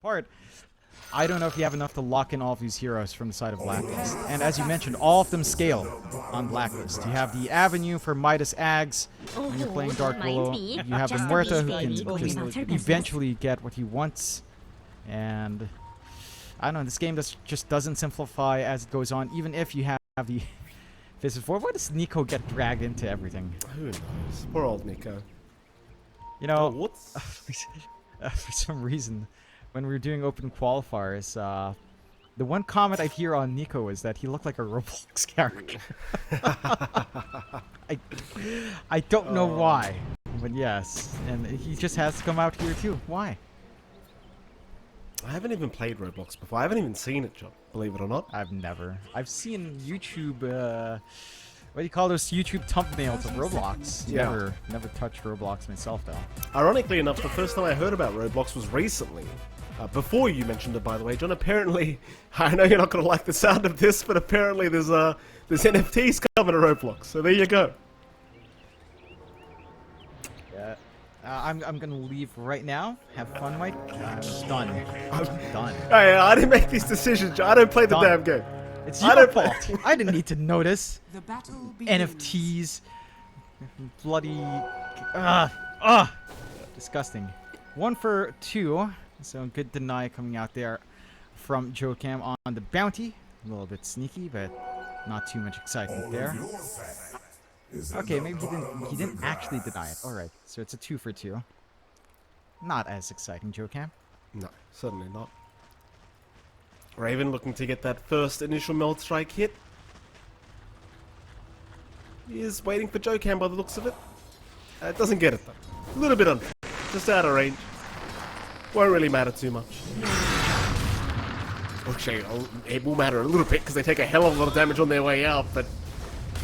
part, I don't know if you have enough to lock in all of these heroes from the side of Blacklist. And as you mentioned, all of them scale on Blacklist. You have the Avenue for Midas Ags when you're playing Dark Willow. You have the Muerta who can just eventually get what he wants. And I don't know, this game just doesn't simplify as it goes on, even if you have the Faces 4. Why does Nico get dragged into everything? Who knows? Poor old Nico. You know, what's... for some reason, when we were doing open qualifiers, the one comment I'd hear on Nico is that he looked like a Roblox character. I don't know why, but yes, and he just has to come out here too. Why? I haven't even played Roblox before. I haven't even seen it, John, believe it or not. I've seen YouTube, what do you call those YouTube thumbnails of Roblox? Yeah. Never touched Roblox myself, though. Ironically enough, the first time I heard about Roblox was recently. Before you mentioned it, by the way, John, apparently, I know you're not going to like the sound of this, but apparently there's NFTs coming to Roblox, so there you go. Yeah. I'm going to leave right now. Have fun, Mike. I'm done. I'm done. Hey, I didn't make these decisions, John. I don't play the damn game. It's your fault. I didn't need to notice. NFTs. Bloody... disgusting. 1 for 2. So good deny coming out there from JoeCam on the bounty. A little bit sneaky, but not too much excitement there. Okay, maybe he didn't actually deny it. Alright, so it's a 2 for 2. Not as exciting, JoeCam. No, certainly not. Raven looking to get that first initial meld strike hit. He is waiting for JoeCam by the looks of it. Doesn't get it though. A little bit unfair. Just out of range. Won't really matter too much. Actually, it will matter a little bit because they take a hell of a lot of damage on their way out. But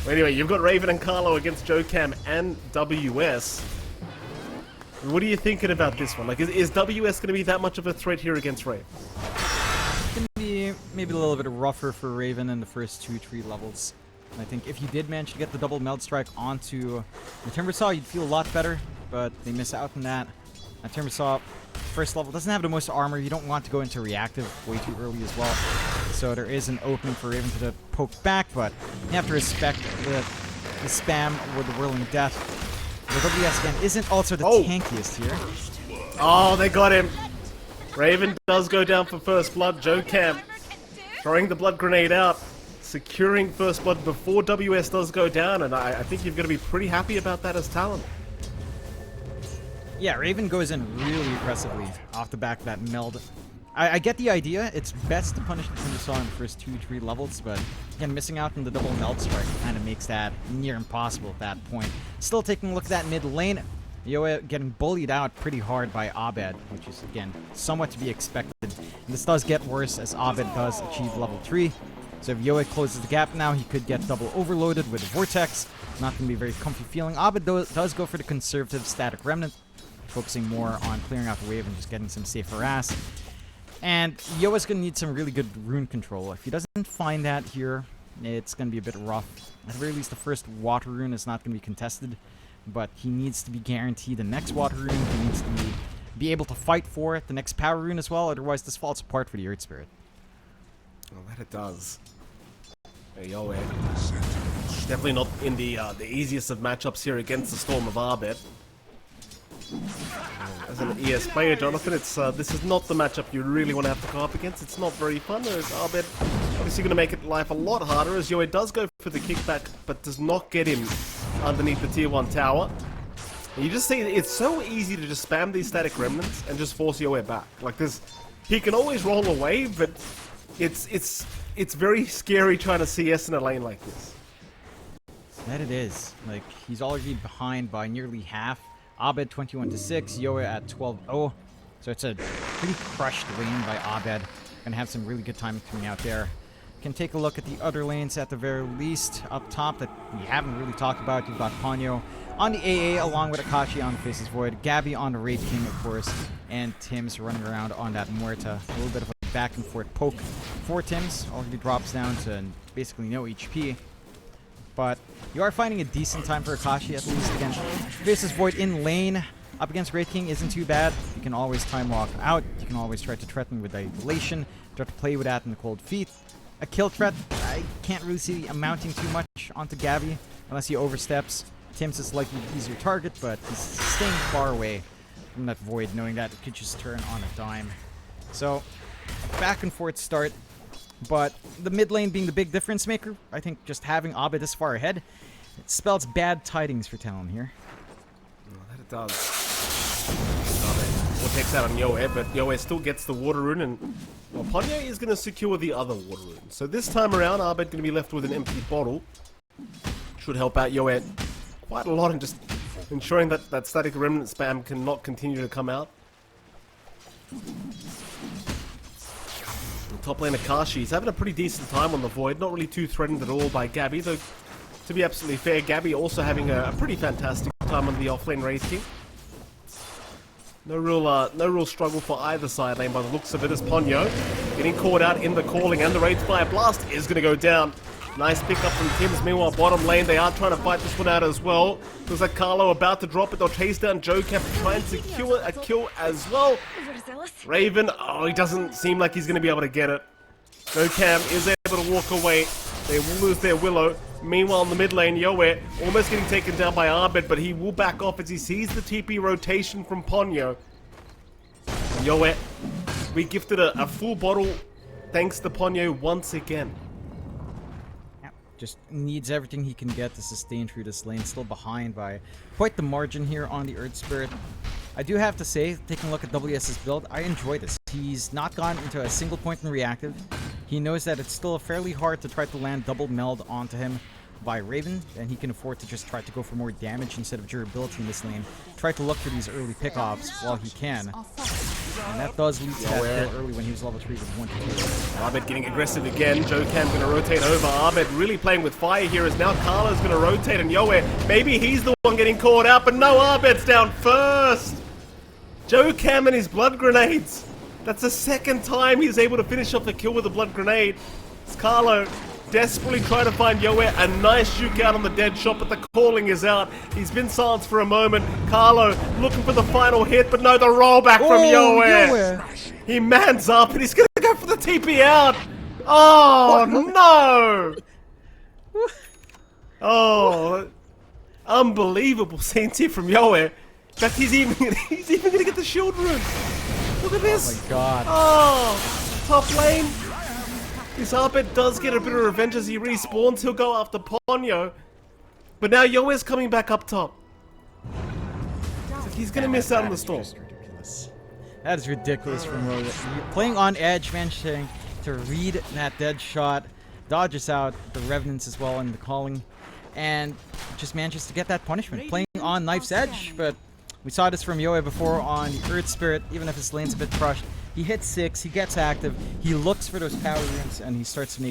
anyway, you've got Raven and Carlo against JoeCam and WS. What are you thinking about this one? Like, is WS going to be that much of a threat here against Raven? Can be maybe a little bit rougher for Raven in the first 2 tree levels. And I think if you did manage to get the double meld strike onto the Timbersaw, you'd feel a lot better. But they miss out on that. Timbersaw, first level, doesn't have the most armor. You don't want to go into reactive way too early as well. So there is an opening for Raven to poke back, but you have to respect the spam with the Whirling Death. The WS again isn't also the tankiest here. Oh, they got him. Raven does go down for first blood. JoeCam throwing the blood grenade out, securing first blood before WS does go down, and I think you've got to be pretty happy about that as Talon. Yeah, Raven goes in really aggressively off the back of that meld. I get the idea. It's best to punish the Timbersaw in the first 2 tree levels, but again, missing out on the double meld strike kind of makes that near impossible at that point. Still taking a look at that mid lane. Yoa getting bullied out pretty hard by Abed, which is, again, somewhat to be expected. And this does get worse as Abed does achieve level 3. So if Yoa closes the gap now, he could get double overloaded with the Vortex. Not going to be very comfy feeling. Abed does go for the conservative static remnant, focusing more on clearing out the wave and just getting some safer ass. And Yoa's going to need some really good rune control. If he doesn't find that here, it's going to be a bit rough. At the very least, the first water rune is not going to be contested, but he needs to be guaranteed the next water rune. He needs to be able to fight for it, the next power rune as well, otherwise this falls apart for the Earth Spirit. Oh, that it does. Hey, Yoa. Definitely not in the easiest of matchups here against the Storm of Abed. As an ES player, Jonathan, this is not the matchup you really want to have to go up against. It's not very fun. As Abed obviously going to make it life a lot harder as Yoa does go for the kickback, but does not get him underneath the tier 1 tower. And you just see it's so easy to just spam these static remnants and just force Yoa back. Like this, he can always roll away, but it's very scary trying to CS in a lane like this. That it is. Like, he's already behind by nearly half. Abed 21-6, Yoa at 12-0. So it's a pretty crushed lane by Abed. Gonna have some really good time coming out there. Can take a look at the other lanes at the very least. Up top that we haven't really talked about. You've got Ponyo on the AA along with Akashi on the Faces Void. Gabby on the Raid King, of course. And Tim's running around on that Muerta. A little bit of a back and forth poke for Tim's. Already drops down to basically no HP. But you are finding a decent time for Akashi, at least. Again, Faces Void in lane. up against Great King isn't too bad. You can always time walk out. You can always try to threaten with isolation. Try to play with that in the cold feet. A kill threat, I can't really see amounting too much onto Gabby unless he oversteps. Tim's is likely the easier target, but he's staying far away from that void, knowing that it could just turn on a dime. So, back and forth start, but the mid lane being the big difference maker, I think just having Abed this far ahead, it spells bad tidings for Talon here. Oh, that it does. Well, takes out on Yoe, but Yoe still gets the water rune, and well, Ponyo is going to secure the other water rune. So this time around, Abed going to be left with an empty bottle. Should help out Yoe quite a lot in just ensuring that that static remnant spam cannot continue to come out. The top lane Akashi is having a pretty decent time on the void, not really too threatened at all by Gabby, though to be absolutely fair, Gabby also having a pretty fantastic time on the offlane Wraith King. No real struggle for either side lane by the looks of it, as Ponyo getting caught out in the calling, and the Wraith Fire Blast is going to go down. Nice pickup from Tim's. Meanwhile, bottom lane, they are trying to fight this one out as well. Looks like Carlo about to drop it. They'll chase down Joe Cap to try and secure a kill as well. Raven, oh, he doesn't seem like he's going to be able to get it. Joe Cam is able to walk away. They will lose their Willow. Meanwhile, in the mid lane, Yoe almost getting taken down by Abed, but he will back off as he sees the TP rotation from Ponyo. And Yoe, we gifted a full bottle thanks to Ponyo once again. Just needs everything he can get to sustain through this lane. Still behind by quite the margin here on the Earth Spirit. I do have to say, taking a look at WS's build, I enjoy this. He's not gone into a single point in reactive. He knows that it's still fairly hard to try to land double meld onto him by Raven, and he can afford to just try to go for more damage instead of durability in this lane. Try to look for these early pickoffs while he can. And that does lead to that kill early when he was level 3 with 1 to 2. Abed getting aggressive again. Joe Cam going to rotate over. Abed really playing with fire here, as now Carlo's going to rotate, and Yoe, maybe he's the one getting caught out, but no, Abed's down first. Joe Cam and his blood grenades. That's the second time he's able to finish off the kill with a blood grenade. It's Carlo desperately trying to find Yoe. A nice juke out on the dead shot, but the calling is out. He's been silenced for a moment. Carlo looking for the final hit, but no, the rollback from Yoe. He mans up and he's going to go for the TP out. Oh, no. Oh, unbelievable scenes here from Yoe. In fact, he's even going to get the shield rune. Look at this. Oh my god. Oh, top lane. This Abed does get a bit of revenge as he respawns. He'll go after Ponyo. But now Yoe's coming back up top. So he's going to miss out on the storm. Ridiculous. That is ridiculous from Rogue. Playing on edge, managing to read that dead shot, dodges out the Revenants as well in the calling, and just manages to get that punishment. Playing on Knife's Edge, but we saw this from Yoe before on the Earth Spirit. Even if his lane's a bit crushed, he hits 6, he gets active, he looks for those power runes, and he starts to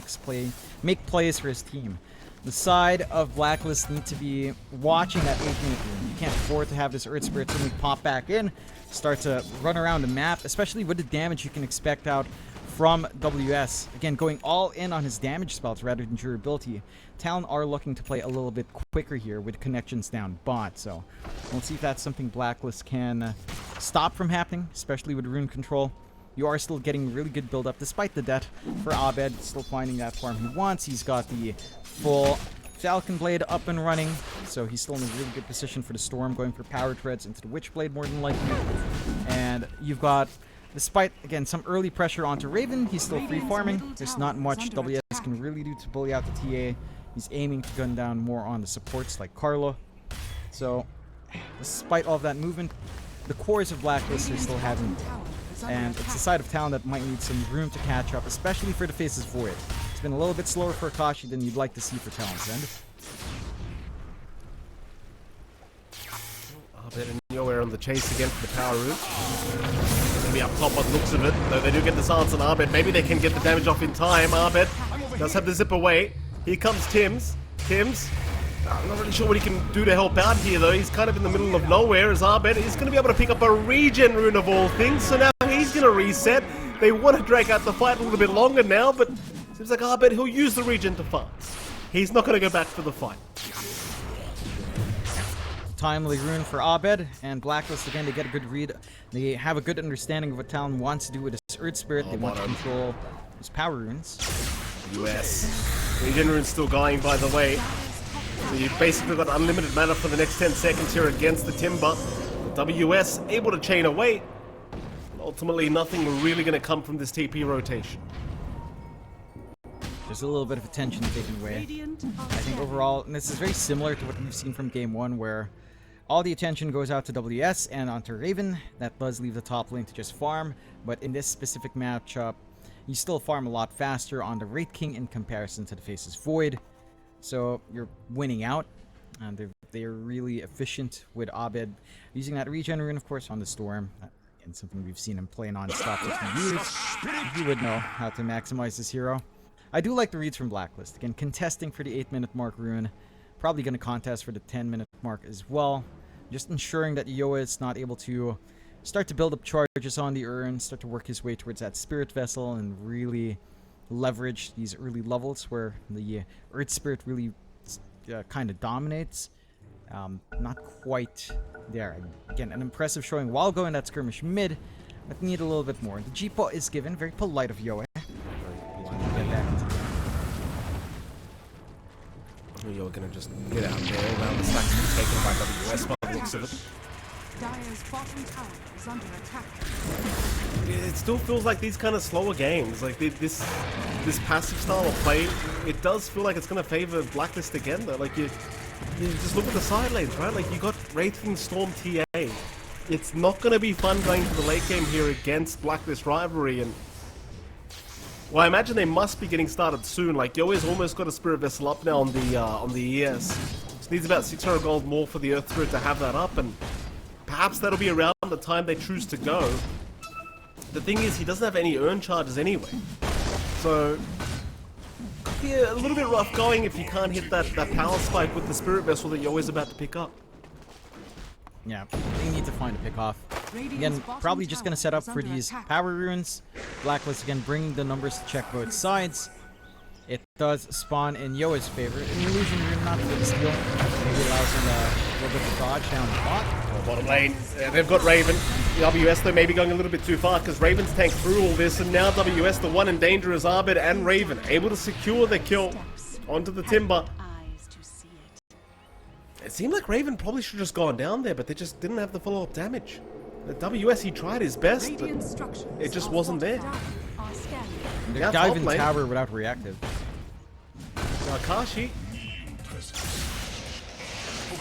make plays for his team. The side of Blacklist need to be watching that 8-minute rune. You can't afford to have this Earth Spirit suddenly pop back in, start to run around the map, especially with the damage you can expect out from WS. Again, going all in on his damage spells rather than durability. Talon are looking to play a little bit quicker here with connections down bot, so we'll see if that's something Blacklist can stop from happening, especially with rune control. You are still getting really good build-up despite the death for Abed, still finding that farm he wants. He's got the full Falcon Blade up and running, so he's still in a really good position for the Storm, going for power treads into the Witchblade more than likely. And you've got, despite, again, some early pressure onto Raven, he's still free farming. There's not much WS can really do to bully out the TA. He's aiming to gun down more on the supports like Carlo. So, despite all of that movement, the cores of Blacklist are still having, and it's the side of Talon that might need some room to catch up, especially for the Faces Void. It's been a little bit slower for Akashi than you'd like to see for Talon's end. Abed and Yoe are on the chase again for the power route. Going to be up top by the looks of it, though they do get the silence on Abed. Maybe they can get the damage off in time. Abed does have the zip away. Here comes Tim's. I'm not really sure what he can do to help out here, though. He's kind of in the middle of nowhere, as Abed is going to be able to pick up a regen rune of all things. So now he's going to reset. They want to drag out the fight a little bit longer now, but seems like Abed, he'll use the regen to fight. He's not going to go back for the fight. timely rune for Abed, and Blacklist again, they get a good read. They have a good understanding of what Talon wants to do with his Earth Spirit. They want to control his power runes. US. Regen rune's still going, by the way. So you've basically got unlimited mana for the next 10 seconds here against the Timber. WS able to chain away. Ultimately, nothing really going to come from this TP rotation. There's a little bit of attention taken away. I think overall, and this is very similar to what we've seen from Game 1, where all the attention goes out to WS and onto Raven. That does leave the top lane to just farm, but in this specific matchup, you still farm a lot faster on the Wraith King in comparison to the Faceless Void. So you're winning out, and they're really efficient with Abed using that regen rune, of course, on the Storm. And something we've seen him play non-stop for years. You would know how to maximize this hero. I do like the reads from Blacklist. Again, contesting for the 8-minute mark rune. Probably going to contest for the 10-minute mark as well. Just ensuring that Yoa is not able to start to build up charges on the urn, start to work his way towards that Spirit Vessel, and really leverage these early levels where the Earth Spirit really kind of dominates. Not quite there. Again, an impressive showing while going that skirmish mid, but need a little bit more. The G-Paw is given, very polite of Yoa. You're gonna just get out there. Around the stack to be taken by WS by the looks of it. Dire's bottom tower is under attack. It still feels like these kind of slower games, like this passive style of play, it does feel like it's gonna favor Blacklist again though. Like you just look at the side lanes, right? Like you got Wraith King, Storm, TA. It's not gonna be fun going to the late game here against Blacklist rivalry, and well, I imagine they must be getting started soon. Like Yoa's almost got a Spirit Vessel up now on the ES. Just needs about 600 gold more for the Earth Spirit to have that up, and perhaps that'll be around the time they choose to go. The thing is, he doesn't have any urn charges anyway, so could be a little bit rough going if you can't hit that power spike with the Spirit Vessel that Yoa's about to pick up. Yeah, they need to find a pick off. Again, probably just going to set up for these power runes. Blacklist again bringing the numbers to check both sides. It does spawn in Yoa's favor. An illusion rune, not a big steal. Maybe allows him a little bit of dodge down the bot. Bottom lane, they've got Raven. WS though maybe going a little bit too far because Raven's tanked through all this, and now WS, the one in danger is Abed and Raven, able to secure the kill onto the Timber. It seemed like Raven probably should have just gone down there, but they just didn't have the follow-up damage. The WS, he tried his best, but it just wasn't there. They're diving tower without reactive. Akashi.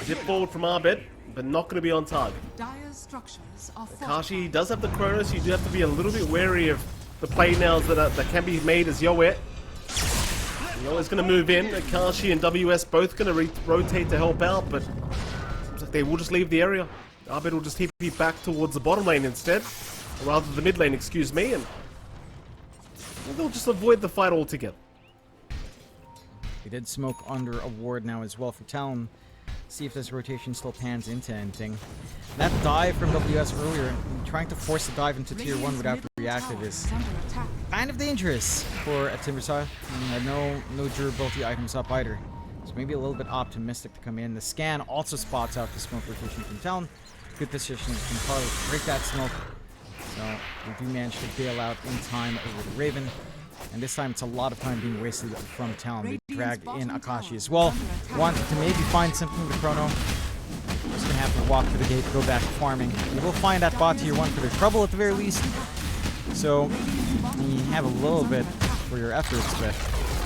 Zip forward from Abed, but not going to be on target. Akashi does have the Chronos. You do have to be a little bit wary of the play nails that can be made as Yoa. Yoa's going to move in. Akashi and WS both going to rotate to help out, but seems like they will just leave the area. Abed will just TP back towards the bottom lane instead, or rather the mid lane, excuse me, and they'll just avoid the fight altogether. We did smoke under a ward now as well for Talon. See if this rotation still pans into anything. That dive from WS earlier, trying to force the dive into tier 1 without reactive is kind of dangerous for a Timberside. No durability items up either. So maybe a little bit optimistic to come in. The scan also spots out the smoke rotation from Talon. Good position from Carly to break that smoke. So we do manage to bail out in time over the Raven. And this time it's a lot of time being wasted from Talon. They dragged in Akashi as well. Wanted to maybe find something with the Chrono. Just gonna have to walk to the gate, go back to farming. They will find that bot tier 1 for their trouble at the very least. So you have a little bit for your efforts, but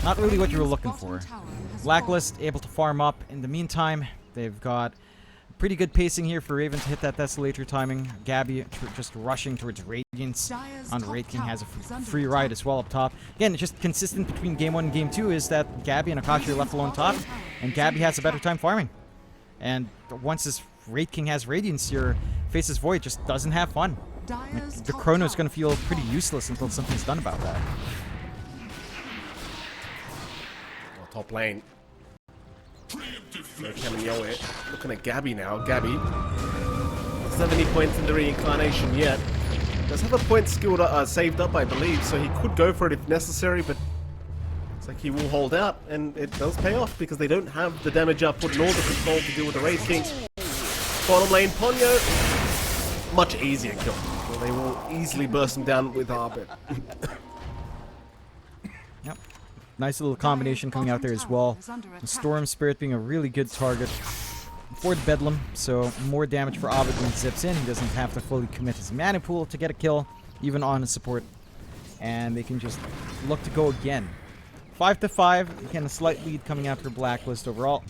not really what you were looking for. Blacklist able to farm up. In the meantime, they've got pretty good pacing here for Raven to hit that Desolator timing. Gabby just rushing towards Radiance on Wraith King, has a free ride as well up top. Again, it's just consistent between Game 1 and Game 2 is that Gabby and Akashi are left alone top, and Gabby has a better time farming. And once this Wraith King has Radiance, your Faceless Void just doesn't have fun. Like, the Chrono is going to feel pretty useless until something's done about that. Well, top lane. Looking at Gabby now. Gabby doesn't have any points in the reincarnation yet. Does have a point skill saved up, I believe, so he could go for it if necessary, but it's like he will hold out, and it does pay off because they don't have the damage output nor the control to deal with the Wraith King. Bottom lane, Ponyo, much easier kill. Well, they will easily burst him down with Arbit. Yep. Nice little combination coming out there as well. The Storm Spirit being a really good target for the Bedlam, so more damage for Ovid when he zips in. He doesn't have to fully commit his mana pool to get a kill, even on a support. And they can just look to go again. 5-5, again a slight lead coming out for Blacklist overall,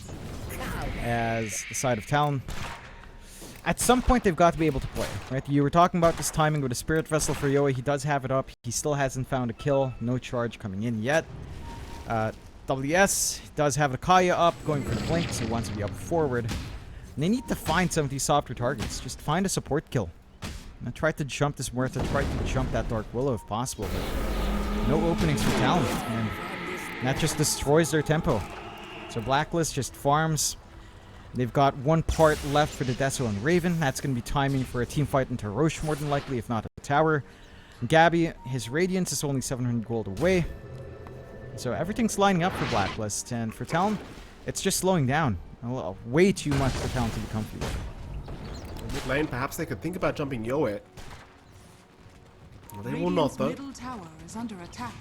as the side of Talon. At some point they've got to be able to play, right? You were talking about this timing with a Spirit Vessel for Yoa. He does have it up. He still hasn't found a kill. No charge coming in yet. WS does have a Kaya up, going for the blink, so he wants to be up forward. And they need to find some of these softer targets. Just find a support kill. And try to jump this Muerta, try to jump that Dark Willow if possible, but no openings for Talon. And that just destroys their tempo. So Blacklist just farms. They've got one part left for the Deso and Raven. That's going to be timing for a team fight into Roche more than likely, if not a tower. Gabby, his Radiance is only 700 gold away. So everything's lining up for Blacklist. And for Talon, it's just slowing down. Way too much for Talon to be comfy with. Mid lane, perhaps they could think about jumping Yoe. Well, they will not, though. Middle tower is under attack.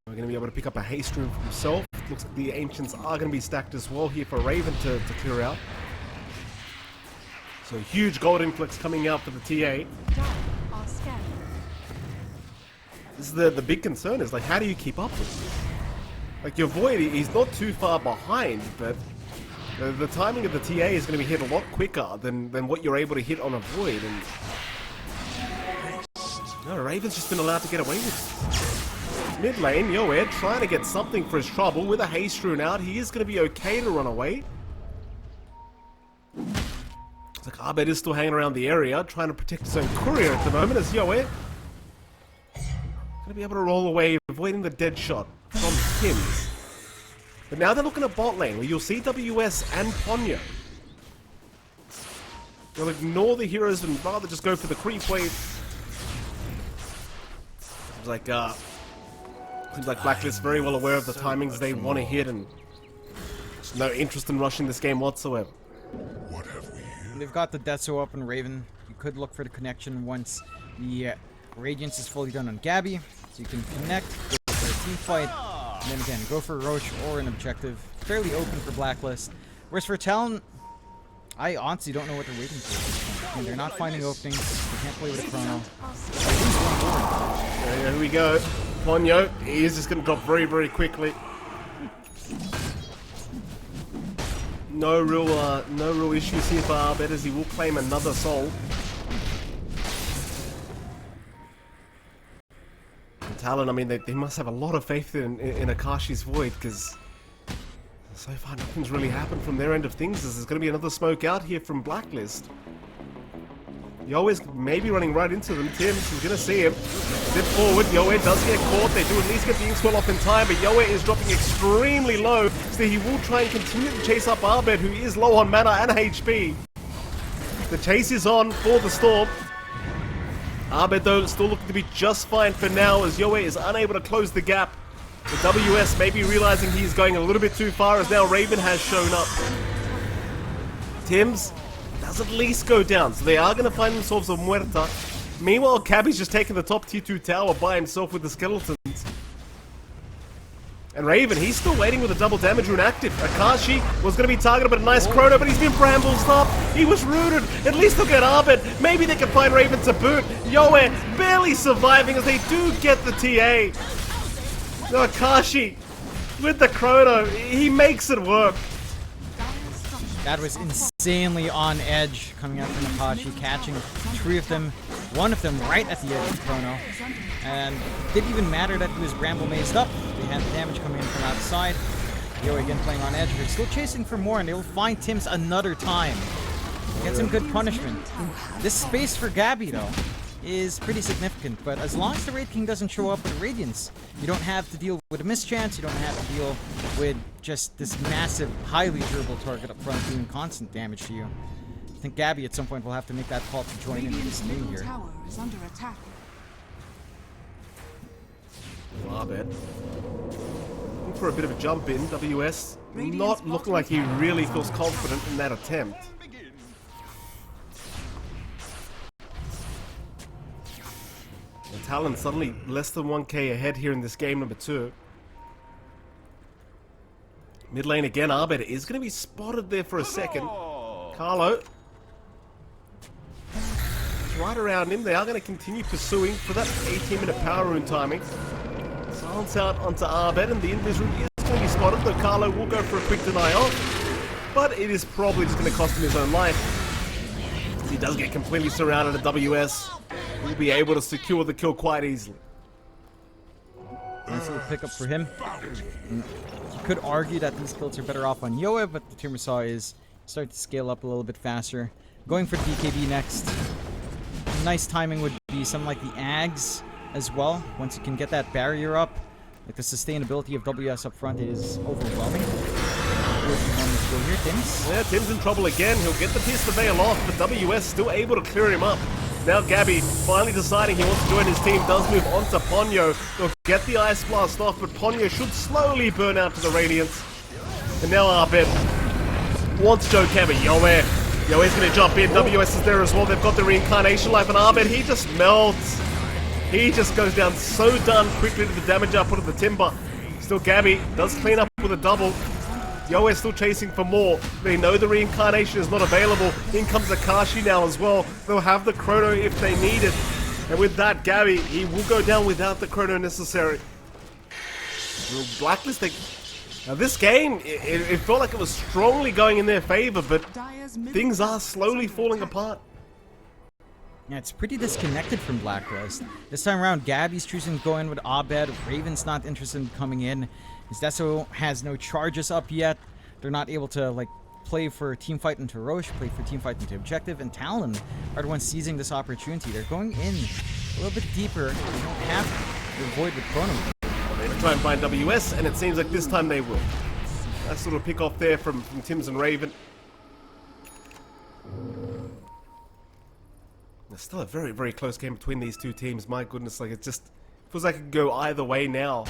We're going to be able to pick up a haste room for himself. Looks like the Ancients are going to be stacked as well here for Raven to clear out. So huge gold influx coming out for the TA. This is the big concern, is like, how do you keep up with this? Like, your Void, he's not too far behind, but the timing of the TA is going to be hit a lot quicker than what you're able to hit on a Void. And no, Raven's just been allowed to get away with it. Mid lane, Yoed trying to get something for his trouble with a haste rune out. He is going to be okay to run away. It's like Abed is still hanging around the area, trying to protect his own courier at the moment as Yoed going to be able to roll away, avoiding the dead shot from Tims. But now they're looking at bot lane, where you'll see WS and Ponyo. They'll ignore the heroes and rather just go for the creep wave. Seems like Blacklist very well aware of the timings they want to hit, and there's no interest in rushing this game whatsoever. What have we here? They've got the Deso up and Raven. You could look for the connection once the Radiance is fully done on Gabby, so you can connect, go for a team fight, and then again go for a Roche or an objective. Fairly open for Blacklist. Whereas for Talon, I honestly don't know what they're waiting for. I mean, they're not finding openings. They can't play with a chrono. Here we go. Ponyo, he is just going to drop very, very quickly. No real issues here for Arbet, as he will claim another soul. And Talon, I mean, they must have a lot of faith in Akashi's Void, because so far nothing's really happened from their end of things. There's going to be another smoke out here from Blacklist. Yoe's maybe running right into them. Tims is going to see him. Step forward. Yoe does get caught. They do at least get the Inkswell off in time, but Yoe is dropping extremely low, so he will try and continue to chase up Arbet, who is low on mana and HP. The chase is on for the Storm. Arbet, though, still looking to be just fine for now, as Yoe is unable to close the gap. The WS may be realizing he's going a little bit too far, as now Raven has shown up. Tims does at least go down, so they are going to find themselves a Muerta. Meanwhile, Cabby's just taking the top tier 2 tower by himself with the skeletons. And Raven, he's still waiting with a double damage rune active. Akashi was going to be targeted, but a nice chrono, but he's been brambled up. He was rooted. At least they'll get Arbet. Maybe they can find Raven to boot. Yoe barely surviving as they do get the TA. No, Akashi with the chrono, he makes it work. That was insanely on edge coming out from Akashi, catching 3 of them, 1 of them right at the edge of Chrono. And it didn't even matter that he was Bramble mazed up. They had the damage coming in from outside. Yoe again playing on edge. They're still chasing for more, and they will find Tims another time. Get some good punishment. This space for Gabby, though, is pretty significant, but as long as the Raid King doesn't show up with Radiance, you don't have to deal with a mischance, you don't have to deal with just this massive, highly durable target up front doing constant damage to you. I think Gabby at some point will have to make that call to join in this game here. Tower is under attack. Arbet looking for a bit of a jump in. WS not looking like he really feels confident in that attempt. And Talon suddenly less than 1k ahead here in this game number 2. Mid lane again, Arbed is going to be spotted there for a second. Carlo. It's right around him. They are going to continue pursuing for that 18-minute power rune timing. Silence out onto Arbed, and the invis rune is going to be spotted, though Carlo will go for a quick deny off. But it is probably just going to cost him his own life. He does get completely surrounded at WS. He'll be able to secure the kill quite easily. Nice little pickup for him. You could argue that these kills are better off on Yoa, but the Timbersaw is starting to scale up a little bit faster. Going for BKB next. Nice timing would be something like the Ags as well. Once you can get that barrier up, like the sustainability of WS up front is overwhelming. Here, Tim's. Yeah, Tim's in trouble again. He'll get the piece of the veil off, but WS still able to clear him up. Now Gabby finally deciding he wants to join his team, does move on to Ponyo. He'll get the Ice Blast off, but Ponyo should slowly burn out to the Radiance. And now Arbed wants Joe Kevin. Yoe's going to jump in. WS is there as well. They've got the Reincarnation Life, and Arbed, he just melts. He just goes down so done quickly to the damage output of the Timber. Still Gabby does clean up with a double. Yoe still chasing for more. They know the Reincarnation is not available. In comes Akashi now as well. They'll have the Chrono if they need it. And with that, Gabby, he will go down without the Chrono necessary. Blacklist, now this game, it felt like it was strongly going in their favor, but things are slowly falling apart. Yeah, it's pretty disconnected from Blacklist. This time around, Gabby's choosing to go in with Abed. Raven's not interested in coming in. His Deso has no charges up yet. They're not able to, like, play for teamfight into Roche, play for teamfight into Objective, and Talon are the ones seizing this opportunity. They're going in a little bit deeper. They don't have to avoid the Chrono. They're going to try and find WS, and it seems like this time they will. Nice little pick off there from Tims and Raven. There's still a very, very close game between these two teams. My goodness, like, it just feels like it could go either way now.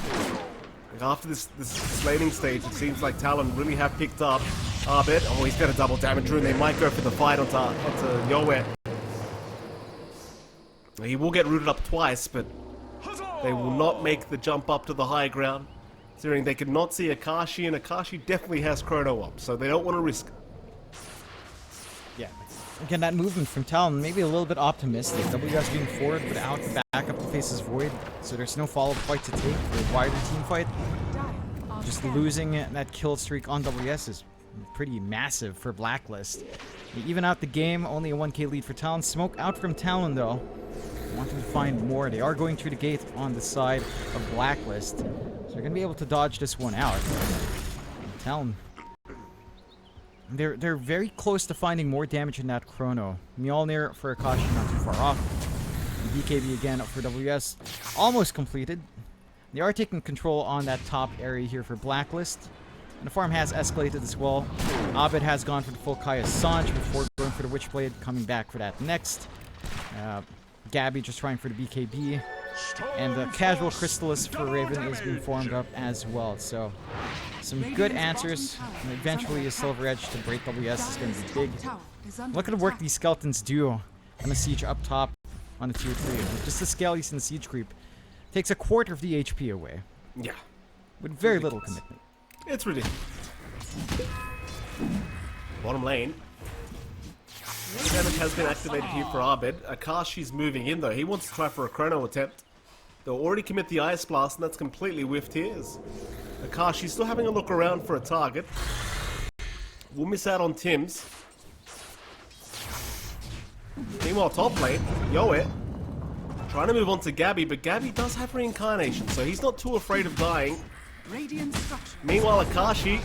Like after this laning stage, it seems like Talon really have picked up Arbed. Oh, he's got a double damage rune. They might go for the fight onto Yoe. He will get rooted up twice, but they will not make the jump up to the high ground. Considering they could not see Akashi, and Akashi definitely has Chrono up, so they don't want to risk it. Yeah. Again, that movement from Talon, maybe a little bit optimistic. WS being forward without the backup to face his Void, so there's no follow-up fight to take for a wider team fight. Just losing that kill streak on WS is pretty massive for Blacklist. They even out the game, only a 1k lead for Talon. Smoke out from Talon, though. Wanting to find more. They are going through the gate on the side of Blacklist, so they're going to be able to dodge this one out. And Talon, They're very close to finding more damage in that Chrono. Mjolnir for Akashi not too far off. And BKB again up for WS. Almost completed. They are taking control on that top area here for Blacklist. And the farm has escalated as well. Abed has gone for the full Kaya Sanj before going for the Witchblade, coming back for that next. Gabby just trying for the BKB. And the casual Crystallis for Raven is being formed up as well. So some good answers. And eventually a Silver Edge to break WS is going to be big. Look at the work these skeletons do on the siege up top on the tier 3. Just the Scalies and the siege creep takes a quarter of the HP away. Yeah. With very little commitment. It's ridiculous. Bottom lane. Damage has been activated here for Arbed. Akashi's moving in though. He wants to try for a Chrono attempt. They'll already commit the Ice Blast, and that's completely whiffed his. Akashi's still having a look around for a target. We'll miss out on Tims. Meanwhile, top lane, Yoe trying to move on to Gabby, but Gabby does have Reincarnation, so he's not too afraid of dying. Meanwhile, Akashi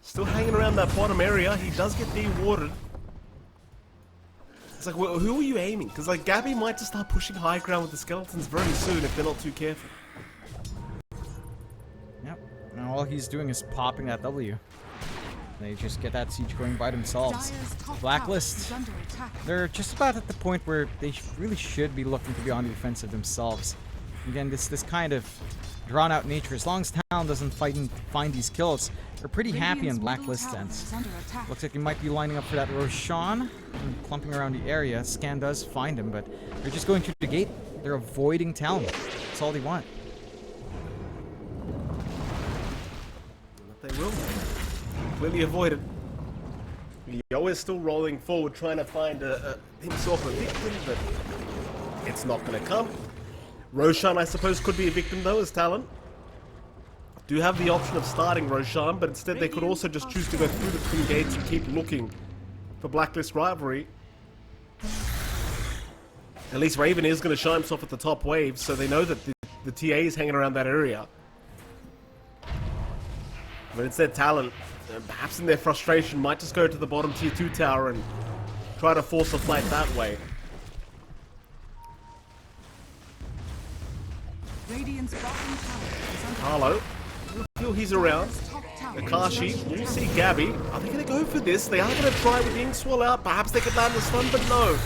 still hanging around that bottom area. He does get de-watered. It's like, well, who are you aiming? Because like Gabby might just start pushing high ground with the skeletons very soon if they're not too careful. Yep. Now all he's doing is popping that W. They just get that siege going by themselves. Blacklist, they're just about at the point where they really should be looking to be on the offensive themselves. Again, this kind of drawn-out nature. As long as Talon doesn't find these kills, they're pretty happy in Blacklist sense. Looks like he might be lining up for that Roshan and clumping around the area. Scan does find him, but they're just going through the gate. They're avoiding Talon. That's all they want. They will. Clearly avoided. Yo is still rolling forward, trying to find himself a victim, but it's not going to come. Roshan, I suppose, could be a victim though, as Talon. Do have the option of starting Roshan, but instead they could also just choose to go through the twin gates and keep looking for Blacklist rivalry. At least Raven is going to show himself at the top wave, so they know that the TA is hanging around that area. But instead, Talon, perhaps in their frustration, might just go to the bottom tier 2 tower and try to force a fight that way. Radiant's bottom tower is under Carlo, you feel he's around. Akashi, you see Gabby. Are they going to go for this? They are going to try with the Inkswell out. Perhaps they could land the stun, but no.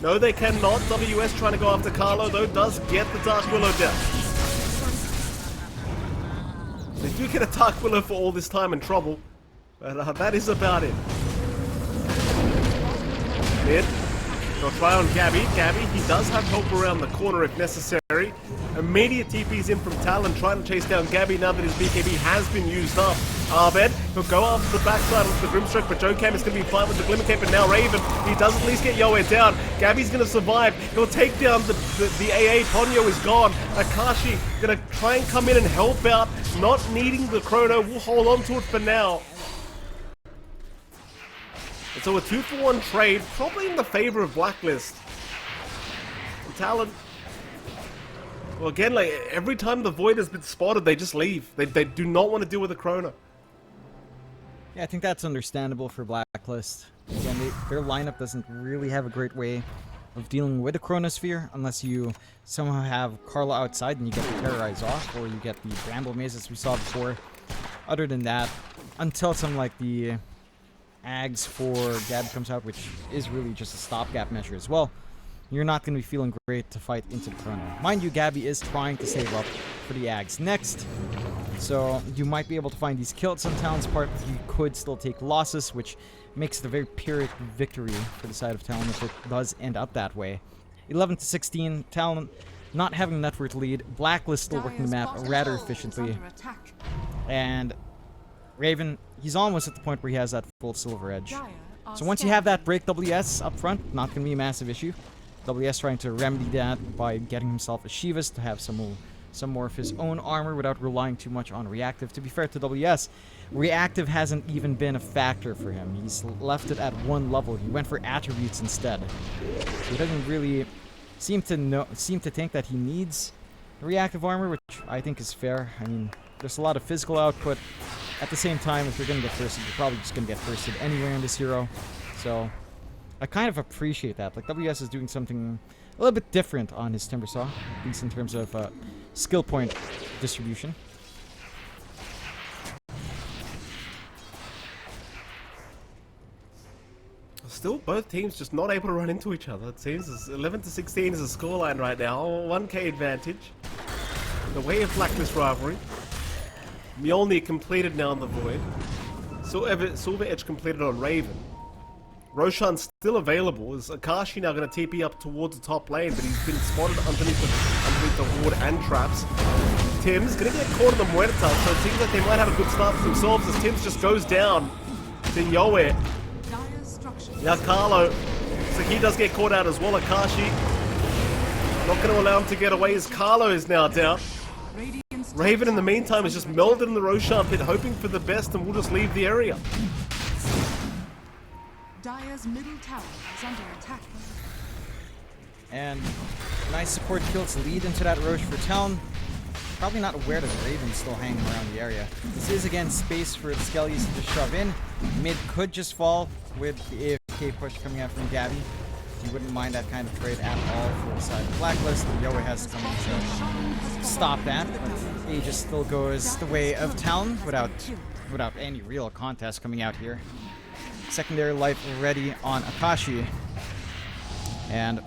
No, they cannot. WS trying to go after Carlo, though, does get the Dark Willow down. They do get a Dark Willow for all this time and trouble, but that is about it. Mid, they'll try on Gabby. Gabby, he does have help around the corner if necessary. Immediate TP's in from Talon, trying to chase down Gabby now that his BKB has been used up. Arbed, he'll go after the backside of the Grimstroke, but Jokam is going to be fine with the Glimmer Cape, and now Raven, he does at least get Yoe down. Gabby's going to survive. He'll take down the AA. Ponyo is gone. Akashi going to try and come in and help out, not needing the Chrono. We'll hold on to it for now. And so a 2-for-1 trade, probably in the favor of Blacklist. And Talon, well, again, like every time the Void has been spotted, they just leave. They do not want to deal with the Chrono. Yeah, I think that's understandable for Blacklist. Again, their lineup doesn't really have a great way of dealing with the Chronosphere unless you somehow have Carla outside and you get the Terrorize off, or you get the Bramble Mazes we saw before. Other than that, until something like the Ags for Gab comes out, which is really just a stopgap measure as well, you're not going to be feeling great to fight into the Chrono. Mind you, Gabby is trying to save up for the Ags next, so you might be able to find these kills on Talon's part, but you could still take losses, which makes it a very Pyrrhic victory for the side of Talon if it does end up that way. 11-16, Talon not having a network lead, Blacklist still working the map rather efficiently, and Raven, he's almost at the point where he has that full silver edge. So once you have that break WS up front, not going to be a massive issue. WS trying to remedy that by getting himself a Shivas to have some more of his own armor without relying too much on reactive. To be fair to WS, reactive hasn't even been a factor for him. He's left it at one level. He went for attributes instead. He doesn't really seem to think that he needs reactive armor, which I think is fair. I mean, there's a lot of physical output. At the same time, if you're going to get firsted, you're probably just going to get firsted anywhere in this hero. So I kind of appreciate that. Like, WS is doing something a little bit different on his Timbersaw, at least in terms of skill point distribution. Still, both teams just not able to run into each other. It seems 11-16 is a scoreline right now. 1k advantage. The way of Blacklist rivalry. Mjolnir completed now on the Void. Silver Edge completed on Raven. Roshan's still available. Is Akashi now going to TP up towards the top lane, but he's been spotted underneath the ward and traps. Tim's going to get caught in the Muerta, so it seems like they might have a good start for themselves as Tim's just goes down to Yoe. Now Carlo, so he does get caught out as well. Akashi not going to allow him to get away as Carlo is now down. Raven in the meantime is just melded in the Roshan pit, hoping for the best, and will just leave the area. Dire's middle tower is under attack. And nice support kills lead into that Roche for Talon. Probably not aware that Raven's still hanging around the area. This is again space for the Skellies to just shove in. Mid could just fall with the AFK push coming out from Gabby. You wouldn't mind that kind of trade at all for the side of Blacklist. Yoe has to come in to stop that, but Aegis still goes the way of Talon without any real contest coming out here. Secondary life ready on Akashi. And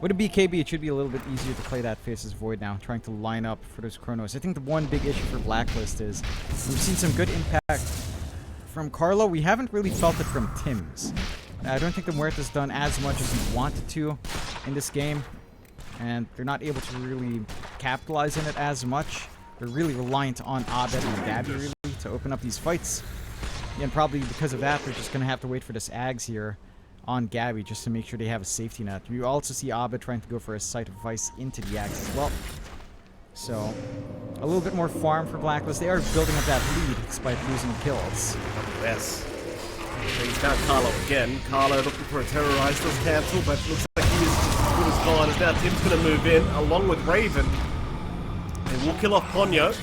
With a BKB, it should be a little bit easier to play that Faceless Void now, trying to line up for those Chronos. I think the one big issue for Blacklist is we've seen some good impact from Carlo. We haven't really felt it from Tim's. I don't think the Muerta's done as much as he wanted to in this game, and they're not able to really capitalize on it as much. They're really reliant on Abed and Gabby really to open up these fights. And probably because of that, they're just going to have to wait for this Ags here on Gabby just to make sure they have a safety net. You also see Abed trying to go for a Sight of Vice into the Ags as well. So, a little bit more farm for Blacklist. They are building up that lead despite losing kills. Yes. He's found Carlo again. Carlo looking for a terrorize, does cancel, but looks like he is just as good as gone. As now Tim's going to move in along with Raven. They will kill off Ponyo.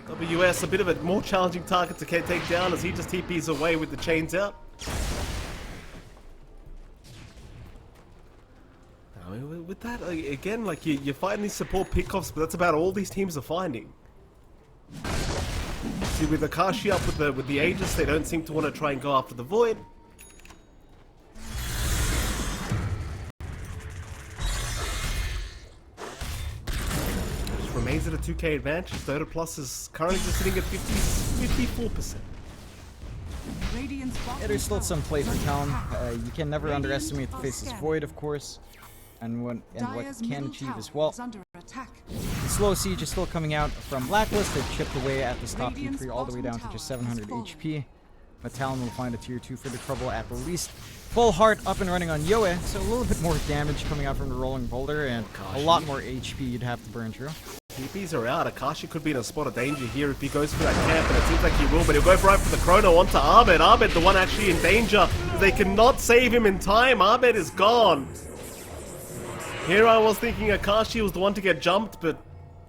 WS a bit of a more challenging target to take down as he just TPs away with the chains out. I mean, with that, again, like you're fighting these support pickoffs, but that's about all these teams are finding. See, with Akashi up with the Aegis, they don't seem to want to try and go after the Void. Just remains at a 2k advantage. Dota Plus is currently just sitting at 54%. Yeah, there's still some play for Talon. You can never underestimate the Faceless Void, of course, and what can achieve as well. The slow siege is still coming out from Blacklist. They've chipped away at this top tier 3 all the way down to just 700 HP. But Talon will find a tier 2 for the trouble at the least. Full heart up and running on Yoe, so a little bit more damage coming out from the rolling boulder and a lot more HP you'd have to burn through. TPs are out. Akashi could be in a spot of danger here if he goes for that camp, and it seems like he will, but he'll go right for the chrono onto Abed. Abed, the one actually in danger. They cannot save him in time. Abed is gone. Here I was thinking Akashi was the one to get jumped, but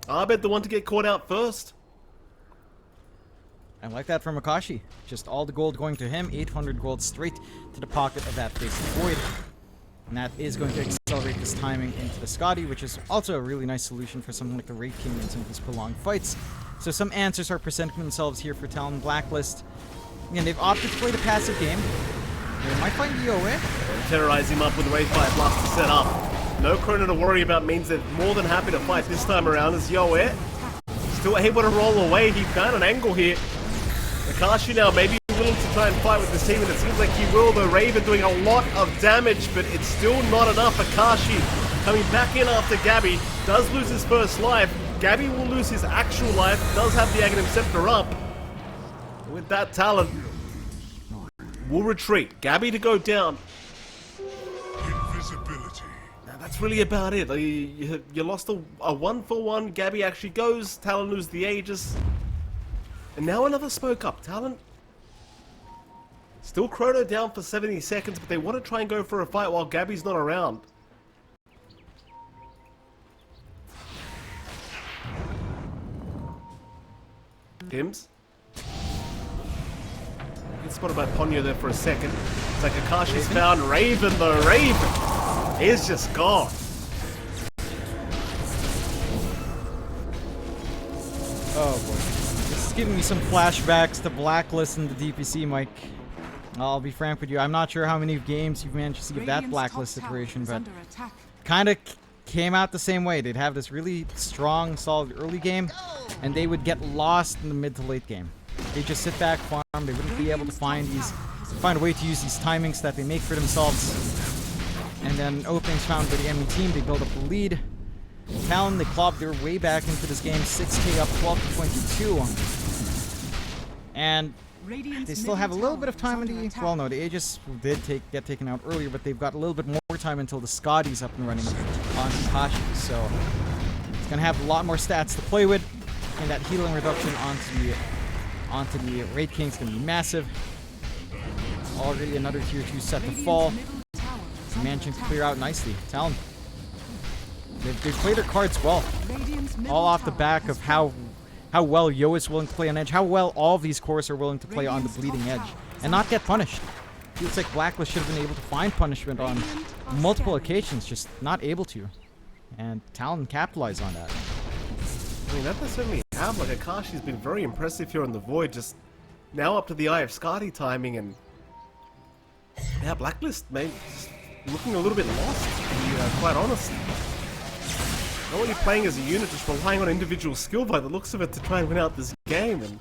Abed the one to get caught out first. I like that from Akashi. Just all the gold going to him, 800 gold straight to the pocket of that Faceless Void. And that is going to accelerate this timing into the Scotty, which is also a really nice solution for something like the Wraith King in some of these prolonged fights. So some answers are presenting themselves here for Talon Blacklist. Again, they've opted to play the passive game. They might find Yoe. Terrorize him up with the Wraith Fire Blast to set up. No chrono to worry about means they're more than happy to fight this time around as Yoe still able to roll away. He found an angle here. Akashi now maybe willing to try and fight with this team, and it seems like he will, though Raven doing a lot of damage, but it's still not enough. Akashi coming back in after Gabby does lose his first life. Gabby will lose his actual life, does have the Aghanim Scepter up. With that, Talon will retreat. Gabby to go down. Invisibility. Now that's really about it. You lost a 1-for-1. Gabby actually goes. Talon loses the Aegis. And now another smoke up. Talon still chrono down for 70 seconds, but they want to try and go for a fight while Gabby's not around. Tims. Good spotted by Ponyo there for a second. It's like Akashi's found Raven, though. Raven is just gone. Oh boy. This is giving me some flashbacks to Blacklist and the DPC, Mike. I'll be frank with you. I'm not sure how many games you've managed to see of that Blacklist situation, but kind of came out the same way. They'd have this really strong, solid early game, and they would get lost in the mid to late game. They just sit back, farm. They wouldn't be able to find a way to use these timings that they make for themselves. And then openings found by the enemy team, they build up the lead. Talon, they clawed their way back into this game, 6k up, 12 to 22. And they still have a little bit of time in the... Well, no, the Aegis did get taken out earlier, but they've got a little bit more time until the Scotty's up and running on Akashi. So it's going to have a lot more stats to play with, and that healing reduction onto the Raid King's going to be massive. Already another tier 2 set to fall. Managing to clear out nicely. Talon. They've played their cards well. All off the back of how well Yo is willing to play on edge, how well all of these cores are willing to play on the bleeding edge, and not get punished. Feels like Blacklist should have been able to find punishment on multiple occasions, just not able to. And Talon capitalized on that. I mean, that they certainly have. Like, Akashi's been very impressive here on the Void, just now up to the Eye of Scotty timing, and yeah, Blacklist, maybe looking a little bit lost. be quite honest. Not really playing as a unit, just relying on individual skill by the looks of it to try and win out this game. And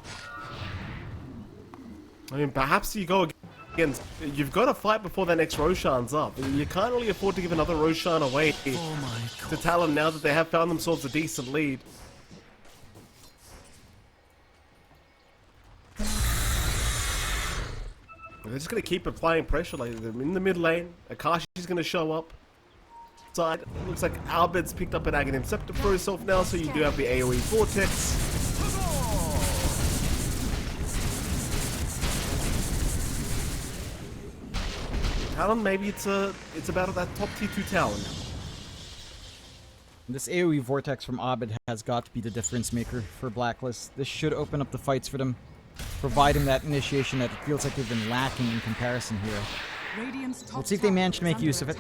I mean, perhaps you go against... You've got to fight before that next Roshan's up. You can't really afford to give another Roshan away to Talon now that they have found themselves a decent lead. They're just going to keep applying pressure. Like, they're in the mid lane. Akashi's going to show up. Side. Looks like Albed's picked up an Aghanim Scepter for himself now, so you do have the AoE Vortex. Talon, maybe it's about that top tier 2 Talon. This AoE Vortex from Abed has got to be the difference maker for Blacklist. This should open up the fights for them, provide them that initiation that it feels like they've been lacking in comparison here. Let's see if they manage to make use of it.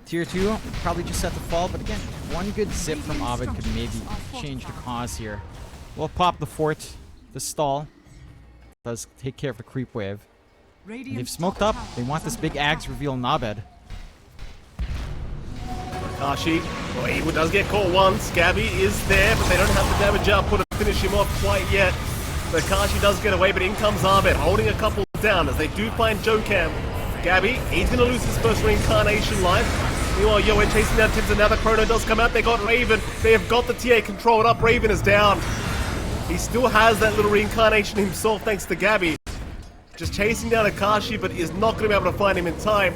Tier 2, probably just set the fall, but again, one good zip from Abed could maybe change the cause here. We'll pop the fort, the stall. Does take care of the creep wave. They've smoked up. They want this big Ags reveal on Abed. Akashi, well, he does get caught once. Gabby is there, but they don't have the damage output to finish him off quite yet. So Akashi does get away, but in comes Abed, holding a couple down as they do find Jokam. Gabby, he's going to lose his first reincarnation life. Meanwhile, Yoen chasing down Tims, and now the Chrono does come out. They got Raven. They have got the TA controlled up. Raven is down. He still has that little reincarnation himself thanks to Gabby. Just chasing down Akashi, but is not going to be able to find him in time.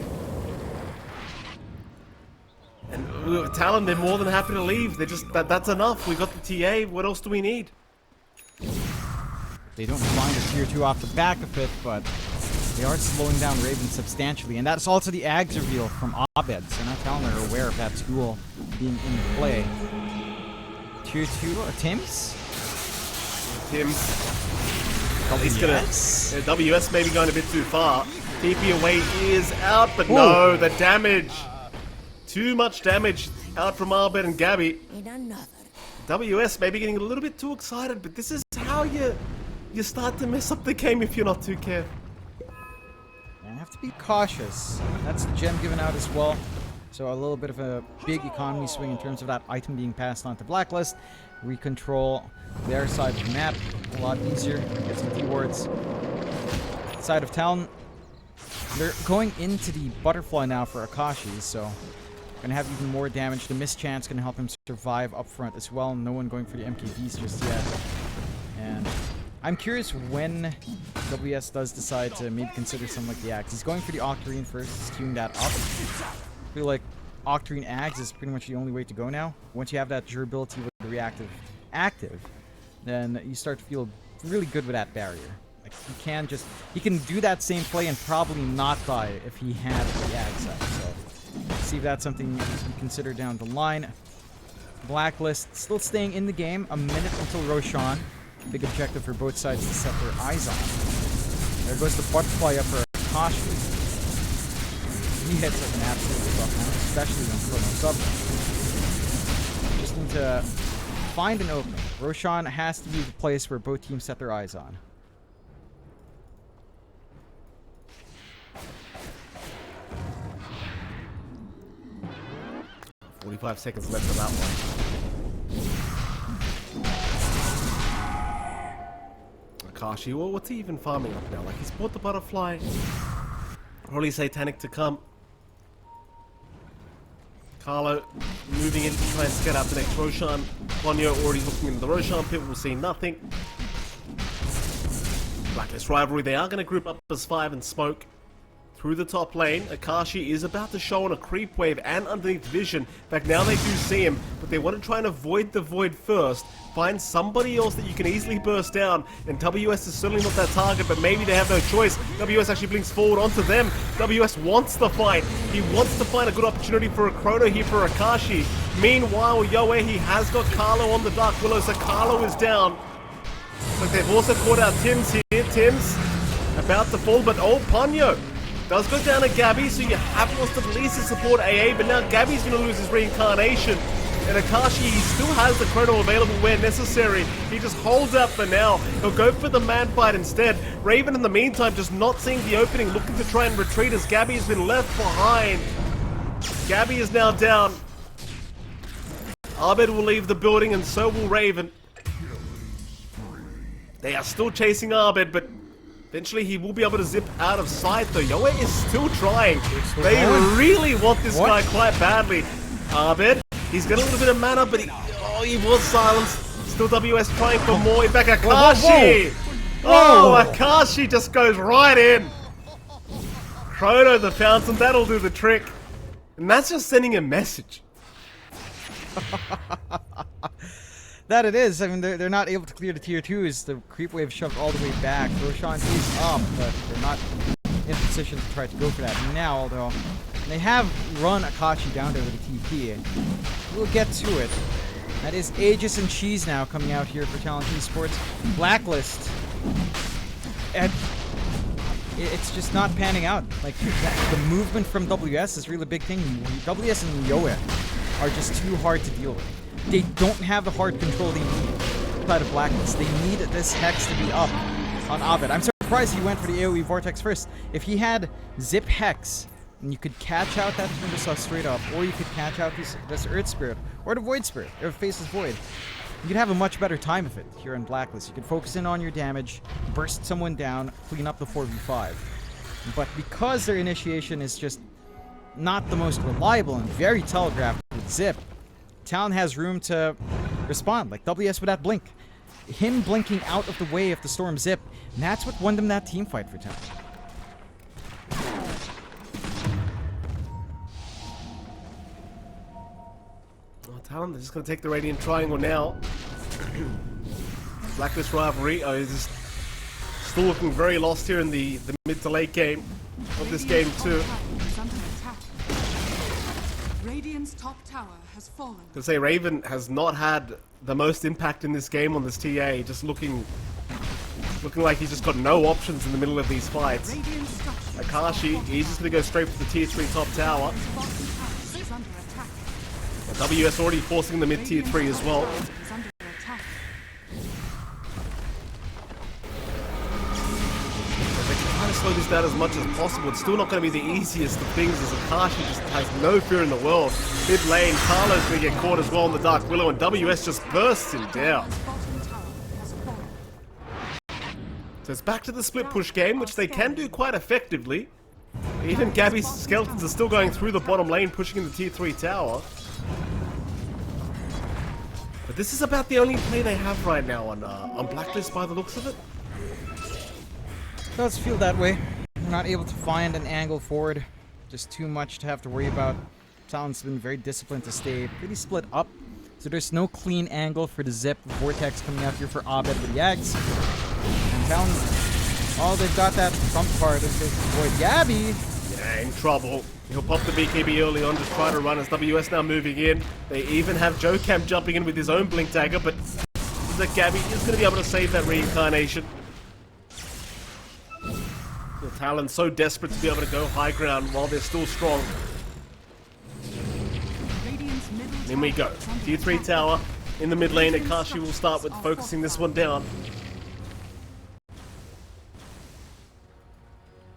And Talon, they're more than happy to leave. They're just, that's enough. We got the TA. What else do we need? They don't find a tier 2 off the back of it, but they are slowing down Raven substantially. And that's also the Ags reveal from Abed. So now Talon are aware of that tool being in play. Tier 2, Tims? He's gonna... WS maybe going a bit too far. TP away is out, but no, the damage. Too much damage out from Abed and Gabby. WS maybe getting a little bit too excited, but this is how you start to mess up the game if you're not too careful. You have to be cautious. That's the gem given out as well. So a little bit of a big economy swing in terms of that item being passed on to Blacklist. We control their side of the map a lot easier. Get some keywords. Side of Talon, they're going into the butterfly now for Akashi, so gonna have even more damage. The mischance gonna help him survive up front as well. No one going for the MKBs just yet. And I'm curious when WS does decide to maybe consider something like the Axe. He's going for the Octarine first, he's queuing that up. I feel like Octarine Axe is pretty much the only way to go now. Once you have that durability with the reactive active, then you start to feel really good with that barrier. Like he can do that same play and probably not die if he had the Axe up. So see if that's something you can consider down the line. Blacklist still staying in the game. A minute until Roshan. Big objective for both sides to set their eyes on. There goes the butterfly up for Akashi. He hits like an absolute rough one, especially when Chrono's up. Just need to find an opening. Roshan has to be the place where both teams set their eyes on. "45 seconds left of that one." Akashi, well, what's he even farming up now? Like, he's bought the butterfly. Probably Satanic to come. Carlo moving in to try and scout out the next Roshan. Ponyo already looking into the Roshan pit. We'll see nothing. Blacklist rivalry. They are going to group up as 5 and smoke through the top lane. Akashi is about to show on a creep wave and underneath vision. In fact, now they do see him, but they want to try and avoid the void first. Find somebody else that you can easily burst down, and WS is certainly not that target, but maybe they have no choice. WS actually blinks forward onto them. WS wants the fight. He wants to find a good opportunity for a Chrono here for Akashi. Meanwhile, Yoe, he has got Carlo on the Dark Willow, so Carlo is down. But they've also caught out Tims here. Tims about to fall, but Ponyo does go down to Gabby, so you have lost at least a support AA, but now Gabby's going to lose his reincarnation. And Akashi, he still has the Chrono available where necessary. He just holds out for now. He'll go for the man fight instead. Raven, in the meantime, just not seeing the opening, looking to try and retreat as Gabby has been left behind. Gabby is now down. Abed will leave the building and so will Raven. They are still chasing Abed, but eventually he will be able to zip out of sight though. Yoe is still trying. They really want this guy quite badly. Abed, he's got a little bit of mana, but he was silenced. Still WS trying for more. In fact, Akashi! Oh, Akashi just goes right in. Chrono the Fountain, that'll do the trick. And that's just sending a message. That it is. I mean, they're not able to clear the tier 2s. The creep wave shoved all the way back. Roshan is up, but they're not in position to try to go for that now, though. They have run Akashi down there with a TP. We'll get to it. That is Aegis and Cheese now coming out here for Talon Esports. Blacklist. And it's just not panning out. Like, the movement from WS is really a big thing. WS and Yoe are just too hard to deal with. They don't have the hard control they need outside of Blacklist. They need this Hex to be up on Abed. I'm surprised he went for the AoE Vortex first. If he had Zip Hex, and you could catch out that Thundersaw straight up, or you could catch out this Earth Spirit, or the Void Spirit, or Faceless Void, you could have a much better time of it here in Blacklist. You could focus in on your damage, burst someone down, clean up the 4v5. But because their initiation is just not the most reliable and very telegraphed with Zip, Talon has room to respond, like WS with that blink. Him blinking out of the way of the Storm Zip, and that's what won them that team fight for Talon. Oh, Talon, they're just going to take the Radiant Triangle now. Blacklist rivalry is still looking very lost here in the mid to late game of this game too. Radiant's top tower has fallen. To say Raven has not had the most impact in this game on this TA, just looking like he's just got no options in the middle of these fights. Akashi, he's just going to go straight for the tier 3 top tower. WS already forcing the mid tier 3 as well. Trying to slow this down as much as possible. It's still not going to be the easiest of things as Akashi just has no fear in the world. Mid lane, Carlo's going to get caught as well in the Dark Willow, and WS just bursts him down. So it's back to the split push game, which they can do quite effectively. Even Gabby's skeletons are still going through the bottom lane, pushing in the tier 3 tower. But this is about the only play they have right now on Blacklist by the looks of it. Does feel that way. We're not able to find an angle forward. Just too much to have to worry about. Talon's been very disciplined to stay pretty split up. So there's no clean angle for the Zip Vortex coming out here for Abed with Yags. And Talon, oh, they've got that front part of this Void. Gabby! Yeah, in trouble. He'll pop the BKB early on, just try to run as WS now moving in. They even have Joe Camp jumping in with his own Blink Dagger, but the Gabby is going to be able to save that reincarnation. The Talon so desperate to be able to go high ground while they're still strong. And in we go. Tier 3 tower in the mid lane. Akashi will start with focusing this one down.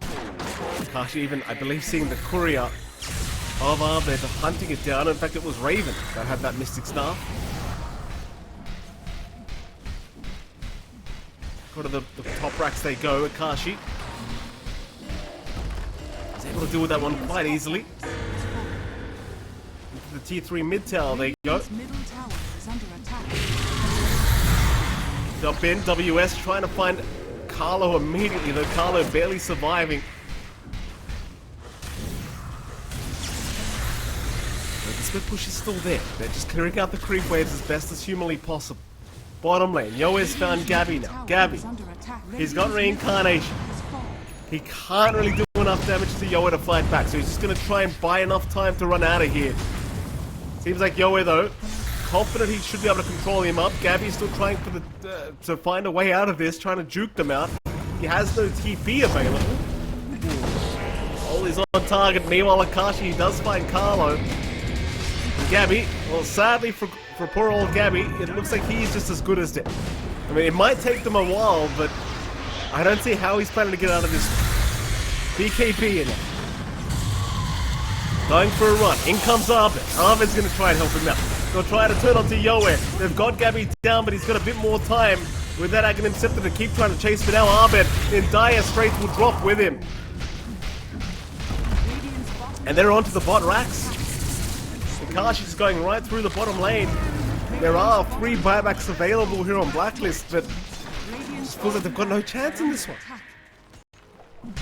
Akashi even, I believe, seeing the courier of Abed hunting it down. In fact, it was Raven that had that Mystic Staff. Go to the top racks they go. Akashi is able to deal with that one quite easily. Into the tier 3 mid tower they go. Jump in, WS trying to find Carlo immediately, though Carlo barely surviving. But the split push is still there. They're just clearing out the creep waves as best as humanly possible. Bottom lane, Yoe's found Gabby now. Gabby, he's got reincarnation. He can't really do enough damage to Yoe to fight back, so he's just going to try and buy enough time to run out of here. Seems like Yoe, though, confident he should be able to control him up. Gabby's still trying for to find a way out of this, trying to juke them out. He has no TP available. All is on target. Meanwhile, Akashi does find Carlo. And Gabby, well, sadly for poor old Gabby, it looks like he's just as good as them. I mean, it might take them a while, but I don't see how he's planning to get out of this BKB in it. Going for a run. In comes Arbit. Arbit's going to try and help him out. They'll try to turn onto Yoe. They've got Gabby down, but he's got a bit more time with that Aghanim Scepter to keep trying to chase. But now Arbit in dire straits will drop with him. And they're onto the bot racks. Akashi is going right through the bottom lane. There are 3 buybacks available here on Blacklist, but it just feels like they've got no chance in this one.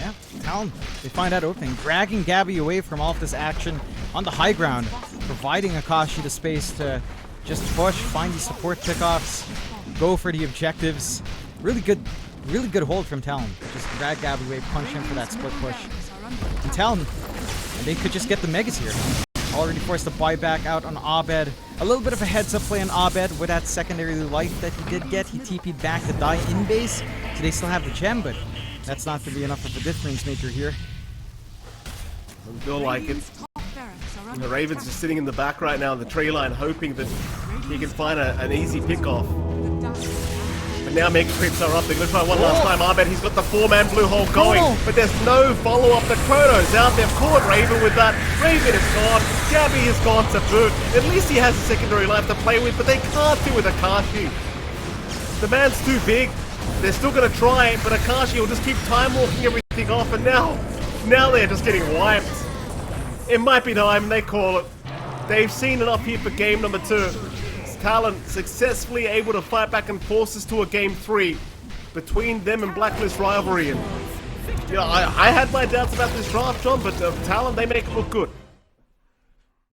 Yeah, Talon, they find that opening, dragging Gabby away from all of this action on the high ground, providing Akashi the space to just push, find these support pickoffs, go for the objectives. Really good hold from Talon. Just drag Gabby away, punch him for that split push. And Talon, they could just get the Megas here. Already forced a buyback out on Abed. A little bit of a heads-up play on Abed with that secondary life that he did get. He TP'd back to die in base, so they still have the gem, but that's not going to be enough of a difference maker here. I feel like it. And the Ravens are sitting in the back right now on the tree line, hoping that he can find an easy pick-off. But now Mega Creeps are up. They're going to try one last time. Abed, he's got the 4-man blue hole going, but there's no follow-up. The Chrono's out there. Caught Raven with that. Raven is gone. Gabby has gone to boot. At least he has a secondary life to play with, but they can't do with Akashi. The man's too big. They're still going to try, but Akashi will just keep time walking everything off, and now they're just getting wiped. It might be time, and they call it. They've seen enough here for game number 2. Talon successfully able to fight back and force us to a game 3 between them and Blacklist rivalry. And I had my doubts about this draft, John, but Talon, they make it look good.